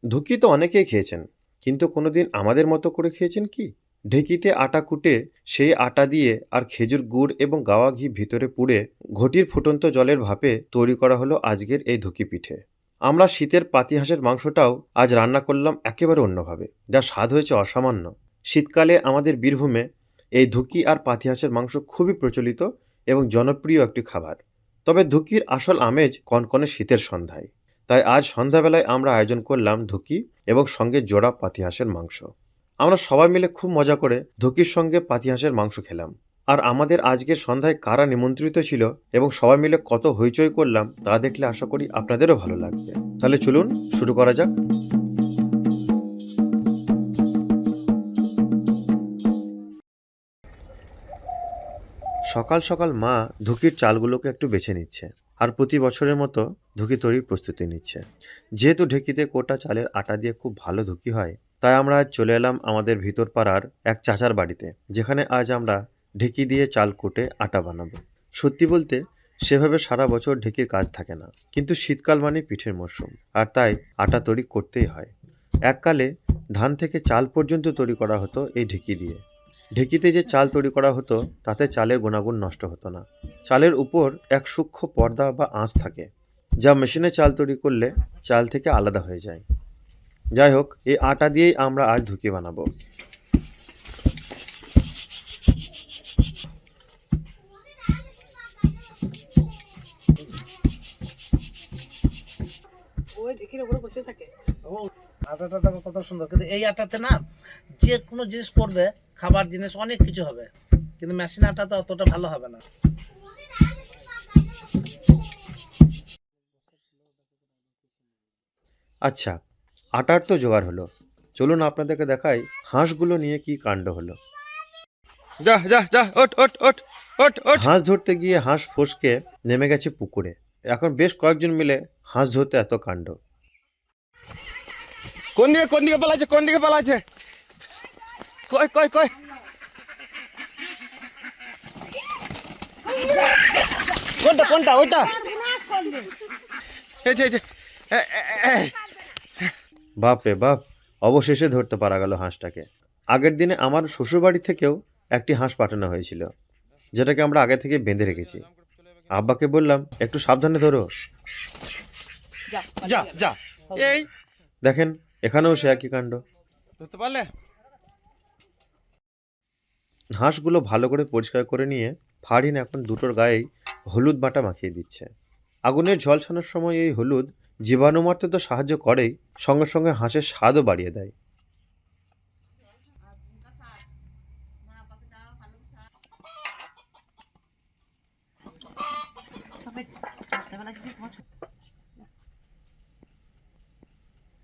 ধুঁকি তো অনেকেই খেয়েছেন, কিন্তু কোনোদিন আমাদের মতো করে খেয়েছেন কি? ঢেঁকিতে আটা কুটে সেই আটা দিয়ে আর খেজুর গুড় এবং গাওয়া ঘি ভিতরে পুড়ে ঘটির ফুটন্ত জলের ভাপে তৈরি করা হলো আজকের এই ধুঁকি পিঠে। আমরা শীতের পাতিহাঁসের মাংসটাও আজ রান্না করলাম একেবারে অন্যভাবে, যা স্বাদ হয়েছে অসামান্য। শীতকালে আমাদের বীরভূমে এই ধুঁকি আর পাতিহাঁসের মাংস খুবই প্রচলিত এবং জনপ্রিয় একটি খাবার। তবে ধুঁকির আসল আমেজ কনকনে শীতের সন্ধ্যায়। তাই আজ সন্ধ্যাবেলায় আমরা আয়োজন করলাম ধুঁকি এবং সঙ্গে জোড়া পাতিহাঁসের মাংস। আমরা সবাই মিলে খুব মজা করে ধুঁকির সঙ্গে পাতিহাঁসের মাংস খেলাম। আর আমাদের আজকের সন্ধ্যায় কারা নিমন্ত্রিত ছিল এবং সবাই মিলে কত হইচই করলাম তা দেখলে আশা করি আপনাদেরও ভালো লাগবে। তাহলে চলুন শুরু করা যাক। সকাল সকাল মা ধুঁকির চালগুলোকে একটু বেছে নিচ্ছে আর প্রতি বছরের মতো ধুঁকি তৈরির প্রস্তুতি নিচ্ছে। যেহেতু ঢেঁকিতে কোটা চালের আটা দিয়ে খুব ভালো ধুঁকি হয়, তাই আমরা আজ চলে এলাম আমাদের ভিতর পাড়ার এক চাচার বাড়িতে, যেখানে আজ আমরা ঢেঁকি দিয়ে চাল কুটে আটা বানাবো। সত্যি বলতে সেভাবে সারা বছর ঢেঁকির কাজ থাকে না, কিন্তু শীতকাল মানে পিঠের মরশুম, আর তাই আটা তৈরি করতেই হয়। এককালে ধান থেকে চাল পর্যন্ত তৈরি করা হতো এই ঢেঁকি দিয়ে। ঢেঁকিতে যে চাল তৈরি করা হতো তাতে চালের গুণাগুণ নষ্ট হতো না। চালের উপর এক সূক্ষ্ম পর্দা বা আঁশ থাকে, যা মেশিনে চাল তৈরি করলে চাল থেকে আলাদা হয়ে যায়। যাই হোক, এই আটা দিয়েই আমরা আজ ধুঁকি বানাবো। আটাটা দেখো কত সুন্দর, কিন্তু এই আটাতে না যে কোনো জিনিস করবে, খাবার জিনিস অনেক কিছু হবে, কিন্তু মেশিন আটা তো অতটা ভালো হবে না। আচ্ছা, আটার তো জোগাড় হলো, চলুন আপনাদেরকে দেখাই হাঁসগুলো নিয়ে কি কাণ্ড হলো। যা যা যা, ওঠ ওঠ ওঠ ওঠ ওঠ। হাঁস ধরতে গিয়ে হাঁস ফসকে নেমে গেছে পুকুরে। এখন বেশ কয়েকজন মিলে হাঁস ধরতে এত কাণ্ড। কোন দিকে পালাচ্ছে, কোন দিকে পালাচ্ছে? কই কই কই? কোনটা কোনটা ওইটা? এই যে, এই যে। বাপ রে বাপ, অবশেষে ধরতে পারা গেল হাঁসটাকে। আগের দিনে আমার শ্বশুরবাড়ি থেকেও একটি হাঁস পাঠানো হয়েছিল, যেটাকে আমরা আগে থেকে বেঁধে রেখেছি। আব্বাকে বললাম একটু সাবধানে ধরো। যা যা। এই দেখেন, এখানেও সে একই কাণ্ড। ধরতে পারলে? হাঁসগুলো ভালো করে পরিষ্কার করে নিয়ে ফারহিন এখন দুটোর গায়েই হলুদ বাটা মাখিয়ে দিচ্ছে। আগুনের ঝলসানোর সময় এই হলুদ জীবাণু মারতে তো সাহায্য করেই, সঙ্গে সঙ্গে হাঁসের স্বাদও বাড়িয়ে দেয়।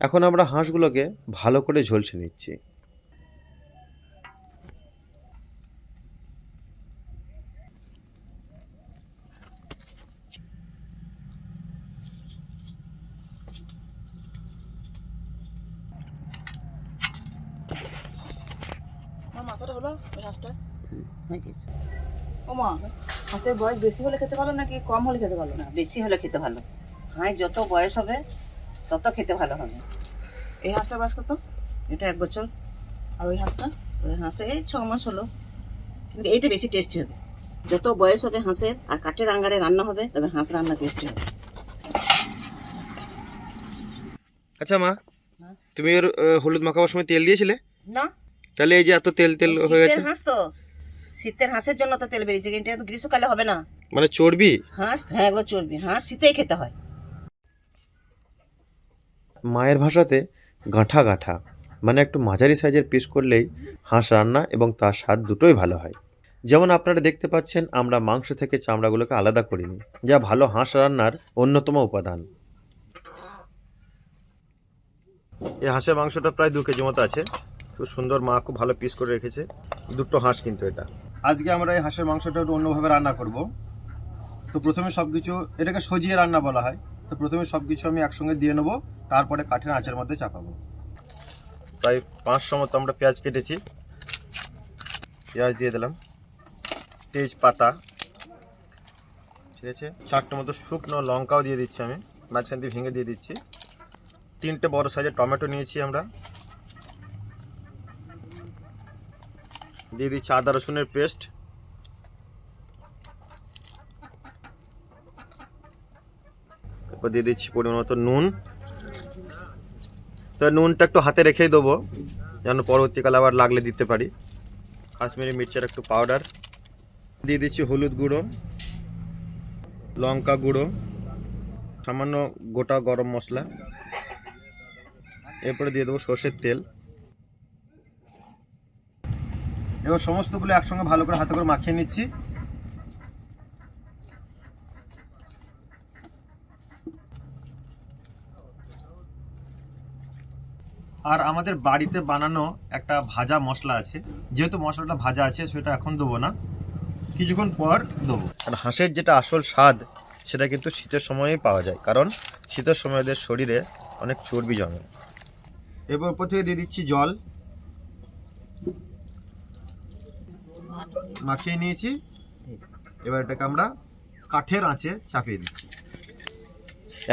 এখন আমরা হাঁসগুলোকে ভালো করে ঝলসে নিচ্ছি। মাথাটা হলো ওই হাঁসটা। ও মা, হাঁসের বয়স বেশি হলে খেতে ভালো নাকি কম হলে খেতে ভালো? না, বেশি হলে খেতে ভালো। হাঁস যত বয়স হবে তত খেতে ভালো হবে। এই হাঁসটার বয়স কত? এটা 1 বছর। আর ওই হাঁসটা? ওই হাঁসটা এই 6 মাস হলো, কিন্তু এইটা বেশি টেস্টি হবে। যত বয়স হবে হাঁসের আর কাঠের আঙ্গারে রান্না হবে, তবে হাঁস রান্না টেস্টি হবে। আচ্ছা মা, তুমি ওর হলুদ মাখাবার সময় তেল দিয়েছিলে? না, তাহলে এই যে এত তেল তেল হয়ে গেছে। শীতের হাঁস তো, শীতের হাঁসের জন্য তো তেল বেরিয়েছে, কিন্তু এটা গ্রীষ্মকালে হবে না। মানে চর্বি? হাঁস, হ্যাঁ, এগুলো চর্বি। হাঁস শীতেই খেতে হয়। মায়ের ভাষাতে গাঁঠা গাঁঠা মানে একটু মাঝারি সাইজের পিস করলেই হাঁস রান্না এবং তার স্বাদ দুটোই ভালো হয়। যেমন আপনারা দেখতে পাচ্ছেন, আমরা মাংস থেকে চামড়াগুলোকে আলাদা করিনি, যা ভালো হাঁস রান্নার অন্যতম উপাদান। এই হাঁসের মাংসটা প্রায় 2 কেজি মতো আছে। খুব সুন্দর, মা খুব ভালো পিস করে রেখেছে। দুটো হাঁস কিন্তু এটা। আজকে আমরা এই হাঁসের মাংসটা একটু অন্যভাবে রান্না করব। তো প্রথমে সব কিছু, এটাকে সজিয়ে রান্না বলা হয়। তো প্রথমে সব কিছু আমি একসঙ্গে দিয়ে নেবো, তারপরে কাঠের আঁচের মধ্যে চাপাবো। প্রায় 500 মতো আমরা পেঁয়াজ কেটেছি, পেঁয়াজ দিয়ে দিলাম, তেজপাতা, ঠিক আছে, 4টে মতো শুকনো লঙ্কাও দিয়ে দিচ্ছি আমি, মাঝখান দিয়ে ভেঙে দিয়ে দিচ্ছি। 3টে বড় সাইজের টমেটো নিয়েছি আমরা। দিয়ে দিচ্ছি আদা রসুনের পেস্ট। এরপর দিয়ে দিচ্ছি পরিমাণ মতো নুন। তো নুনটা একটু হাতে রেখেই দেবো, যেন পরবর্তীকালে আবার লাগলে দিতে পারি। কাশ্মীরি মির্চের একটু পাউডার দিয়ে দিচ্ছি, হলুদ গুঁড়ো, লঙ্কা গুঁড়ো, সামান্য গোটা গরম মশলা। এরপরে দিয়ে দেবো সর্ষের তেল। এবার সমস্তগুলো একসঙ্গে ভালো করে হাতে করে মাখিয়ে নিচ্ছি। আর আমাদের বাড়িতে বানানো একটা ভাজা মশলা আছে, যেহেতু মশলাটা ভাজা আছে সেটা এখন দেবো না, কিছুক্ষণ পর দেবো। আর হাঁসের যেটা আসল স্বাদ সেটা কিন্তু শীতের সময়েই পাওয়া যায়, কারণ শীতের সময় ওদের শরীরে অনেক চর্বি জমে। এবার উপর থেকে দিয়ে দিচ্ছি জল, মাখিয়ে নিয়েছি। এবার এটাকে আমরা কাঠের আঁচে চাপিয়ে দিচ্ছি।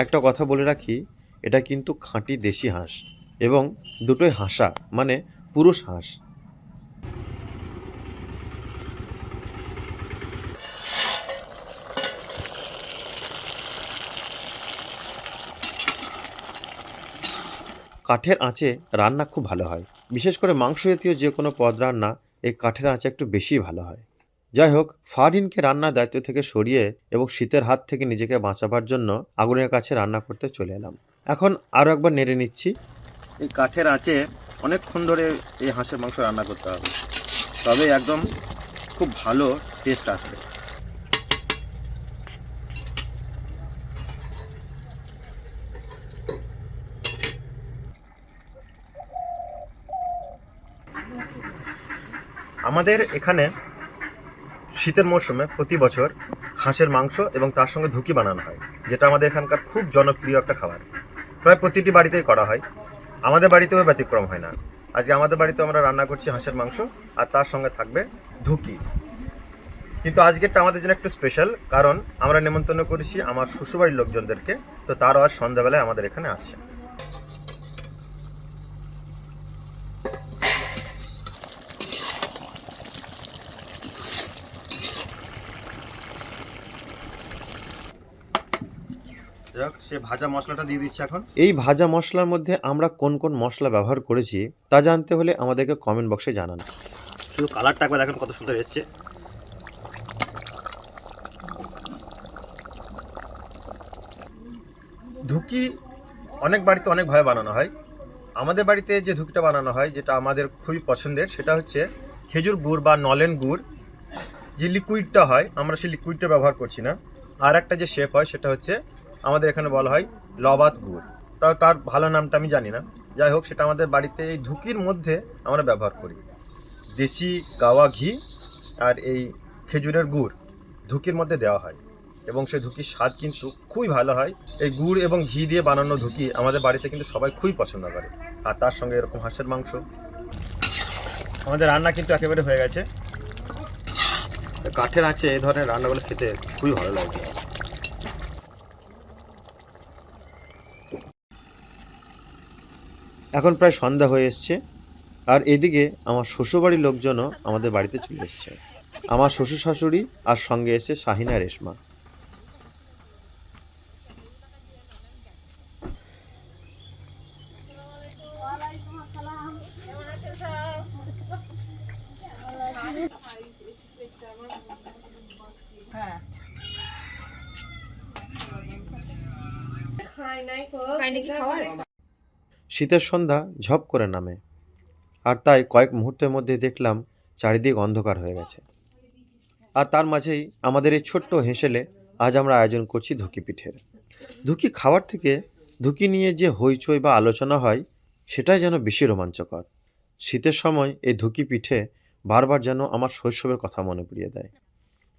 একটা কথা বলে রাখি, এটা কিন্তু খাঁটি দেশি হাঁস এবং দুটোই হাঁসা, মানে পুরুষ হাঁস। কাঠের আঁচে রান্না খুব ভালো হয়, বিশেষ করে মাংস জাতীয় যে কোনো পদ রান্না এই কাঠের আঁচে একটু বেশি ভালো হয়। যাই হোক, ফারদিনকে রান্নার দায়িত্ব থেকে সরিয়ে এবং শীতের হাত থেকে নিজেকে বাঁচাবার জন্য আগুনের কাছে রান্না করতে চলে এলাম। এখন আরও একবার নেড়ে নিচ্ছি। এই কাঠের আঁচে অনেকক্ষণ ধরে এই হাঁসের মাংস রান্না করতে হবে, তবে একদম খুব ভালো টেস্ট আসবে। আমাদের এখানে শীতের মরশুমে প্রতি বছর হাঁসের মাংস এবং তার সঙ্গে ধুকি বানানো হয়, যেটা আমাদের এখানকার খুব জনপ্রিয় একটা খাবার। প্রায় প্রতিটি বাড়িতেই করা হয়, আমাদের বাড়িতেও ব্যতিক্রম হয় না। আজকে আমাদের বাড়িতে আমরা রান্না করছি হাঁসের মাংস, আর তার সঙ্গে থাকবে ধুকি। কিন্তু আজকেরটা আমাদের জন্য একটু স্পেশাল, কারণ আমরা নেমন্তন্ন করেছি আমার শ্বশুরবাড়ির লোকজনদেরকে, তো তারাও আজ সন্ধ্যাবেলায় আমাদের এখানে আসছে। সে ভাজা মশলাটা দিয়ে দিচ্ছি এখন। এই ভাজা মশলার মধ্যে আমরা কোন কোন মশলা ব্যবহার করেছি তা জানতে হলে আমাদেরকে কমেন্ট বক্সে জানান। শুধু কালারটা একবার দেখেন কত সুন্দর এসছে। ধুকি অনেক বাড়িতে অনেকভাবে বানানো হয়। আমাদের বাড়িতে যে ধুকিটা বানানো হয়, যেটা আমাদের খুবই পছন্দের, সেটা হচ্ছে খেজুর গুড় বা নলেন গুড়। যে লিকুইডটা হয়, আমরা সেই লিকুইডটা ব্যবহার করছি না। আর একটা যে শেপ হয় সেটা হচ্ছে আমাদের এখানে বলা হয় লবাত গুড়, তার ভালো নামটা আমি জানি না। যাই হোক, সেটা আমাদের বাড়িতে এই ধুকির মধ্যে আমরা ব্যবহার করি। দেশি গাওয়া ঘি আর এই খেজুরের গুড় ধুকির মধ্যে দেওয়া হয়, এবং সেই ধুকির স্বাদ কিন্তু খুবই ভালো হয়। এই গুড় এবং ঘি দিয়ে বানানো ধুকি আমাদের বাড়িতে কিন্তু সবাই খুবই পছন্দ করে। আর তার সঙ্গে এরকম হাঁসের মাংস। আমাদের রান্না কিন্তু একেবারে হয়ে গেছে। কাঠের আঁচে এই ধরনের রান্নাগুলো খেতে খুবই ভালো লাগে। এখন প্রায় সন্ধ্যা হয়ে এসছে, আর এদিকে আমার শ্বশুরবাড়ির লোকজনও আমাদের বাড়িতে চলে এসছে। আমার শ্বশুর শাশুড়ি আর সঙ্গে এসে শাহিনা রেশমা। শীতের সন্ধ্যা ঝপ করে নামে, আর তাই কয়েক মুহূর্তের মধ্যে দেখলাম চারিদিক অন্ধকার হয়ে গেছে। আর তার মাঝেই আমাদের এই ছোট্ট হেঁসেলে আজ আমরা আয়োজন করছি ধুকি পিঠের। ধুকি খাওয়ার থেকে ধুকি নিয়ে যে হইচই বা আলোচনা হয়, সেটাই যেন বেশি রোমাঞ্চকর। শীতের সময় এই ধুকি পিঠে বারবার যেন আমার শৈশবের কথা মনে পড়িয়ে দেয়,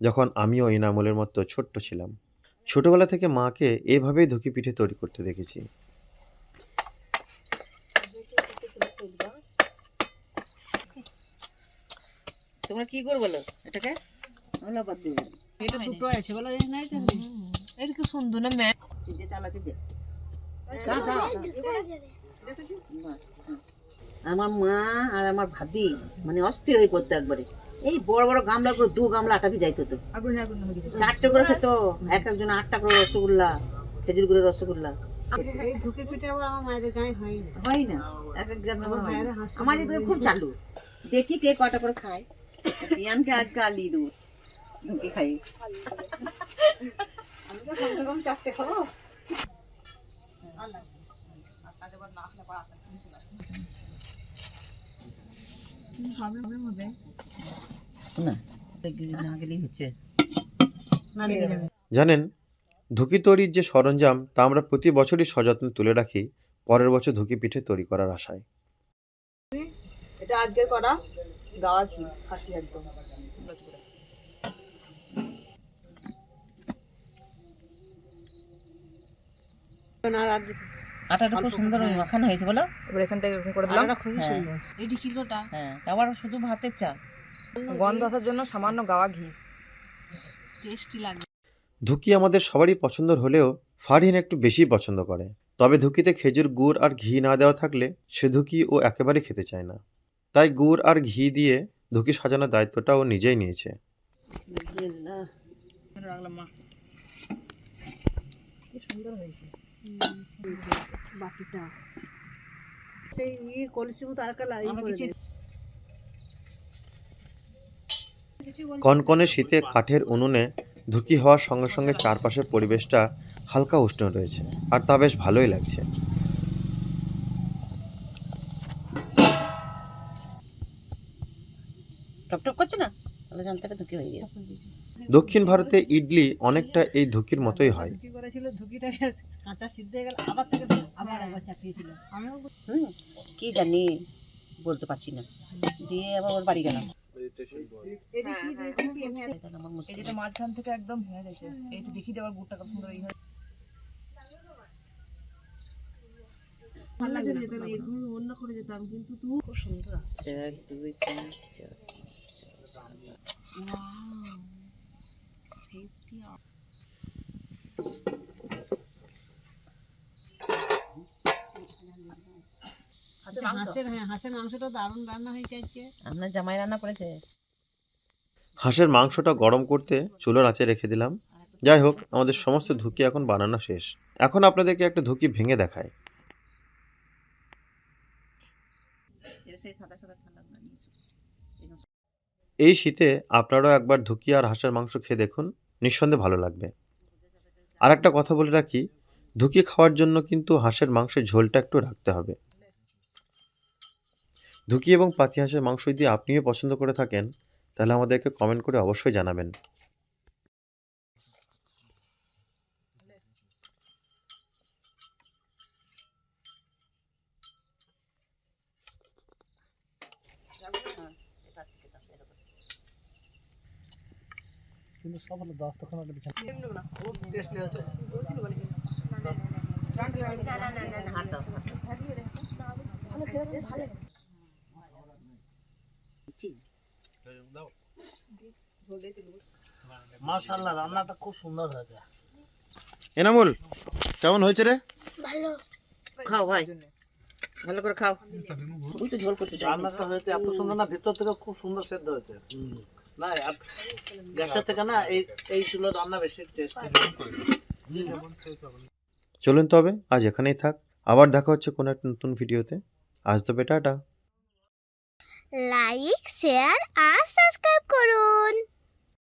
যখন আমিও ইনামুলের মতো ছোট্ট ছিলাম। ছোটবেলা থেকে মাকে এভাবেই ধুকি পিঠে তৈরি করতে দেখেছি। তোমরা কি করবে বলো এটাকে? লবাত দিবে, এটা দুটো আছে বলো, এই নাই তো। এটা কি সুন্দর না ম্যাম, যে চালাতে যে আমার মা আর আমার ভাবি মানে অস্থির হয়ে পড়তো একবারে। এই বড় বড় গামলা করে 2 গামলা আটা ভিজাইতো তো, 4টে করে খেত, এক একজন 8টা করে রসগোল্লা, খেজুর গুড়ের রসগোল্লা। এই ধুকে পিঠে আবার আমার মায়ের গায়ে হয় না। হয় না, এক এক গ্রামে আমার মায়েরা হাসছে। আমার এদিকে খুব চালু। দেখি কে কটা করে খায়। ইয়ানকে আজকে আলি দেবো ধুকে খাই। আমি তো কমসে কম 4টে খাবো। না না গেলেই হচ্ছে। জানেন, ধুকি তৈরির যে সরঞ্জাম তা আমরা প্রতি বছরই সযত্নে তুলে রাখি পরের বছর ধুকি পিঠে তৈরি করার আশায়। এটা আজকের করা গাওয়া ঘি, খাঁটি একদম। আর আর আটাটা খুব সুন্দর মাখানো হয়েছে বলো। এবার এখানটা এরকম করে দিলাম। আটাটা খুবই হ্যাঁ। সুন্দর। এটি কিলোটা হ্যাঁ, আবার শুধু ভাতের চাল। গন্ধ আসার জন্য সামান্য গাওয়া ঘি। টেস্টি লাগে। ধুকি আমাদের সবারই পছন্দ হলেও ফারহিন একটু বেশি পছন্দ করে। তবে ধুকিতে খেজুর গুড় আর ঘি না দেওয়া থাকলে সে ধুকি ও একেবারেই খেতে চায় না। তাই গুড় আর ঘি দিয়ে ধুকি সাজানোর দায়িত্বটা ও নিজেই নিয়েছে। বিসমিল্লাহ। রাখলাম মা। কি সুন্দর হয়েছে। বাটিটা সেই কলসি মতো আরেকটা লাগিয়ে আমরা করে কিছু দেয়। কনকনে শীতে কাঠের উনুনে ধুকি হওয়ার সঙ্গে সঙ্গে চারপাশের পরিবেশটা হালকা উষ্ণ রয়েছে আর তা বেশ ভালোই লাগছে। টপটপ করছে না, তাহলে জানতে হবে ধুকে হয়ে গেছে। দক্ষিণ ভারতে ইডলি অনেকটা এই ধুকির মতোই হয়। ধুকি করেছিল, ধুকিটা কাঁচা সিদ্ধ হয়ে গেল, আবার থেকে আবার চাপিয়েছিল। আমিও কি জানি বলতে পারছি না। দিয়ে আবার ওর বাড়ি গেলাম। এদিকে দেখি এমনি আমার এই মুশকিল। যেটা মাঝখান থেকে একদম ভেঙে গেছে। এই তো দেখি যাবার গুড়টা কত সুন্দর এই হয়। ভালো লাগে না। আমি এরকম অন্য করে যেতাম, কিন্তু তুই খুব সুন্দর আসছে। 1 2 3 4। হাঁসের মাংসটা দারুণ রান্না হয়েছে আজকে। আপনার জামাই রান্না করেছে। হাঁসের মাংসটা গরম করতে চুলোর আঁচে রেখে দিলাম। যাই হোক, আমাদের সমস্ত ধুকি এখন বানানো শেষ। এখন আপনাদেরকে একটা ধুকি ভেঙে দেখায়। এই শীতে আপনারাও একবার ধুকি আর হাঁসের মাংস খেয়ে দেখুন, নিঃসন্দেহে ভালো লাগবে। আর একটা কথা বলে রাখি, ধুকি খাওয়ার জন্য কিন্তু হাঁসের মাংসের ঝোলটা একটু রাখতে হবে। ধুকি এবং পাতি হাঁসের মাংস যদি আপনিও পছন্দ করে থাকেন তাহলে আমাদেরকে কমেন্ট করে অবশ্যই জানাবেন। কিন্তু সব হলো 10 তখন একটা বিছানা টেস্টি হচ্ছে। মাশাআল্লাহ, রান্নাটা খুব সুন্দর হয়েছে। এনামুল, কেমন হয়েছে রে? খাও ভাই, ভালো করে খাও। তুই তো ঝোল করতে চাই। রান্নাটা হয়েছে এত সুন্দর না, ভিতর থেকে খুব সুন্দর সেদ্ধ হয়েছে। না আর গ্যাসের থেকে না এই চুলোর রান্না বেশি টেস্টি। চলুন তবে আজ এখানেই থাক। আবার দেখা হচ্ছে কোনো একটা নতুন ভিডিওতে। আজ তবে টাটা। লাইক শেয়ার আর সাবস্ক্রাইব করুন।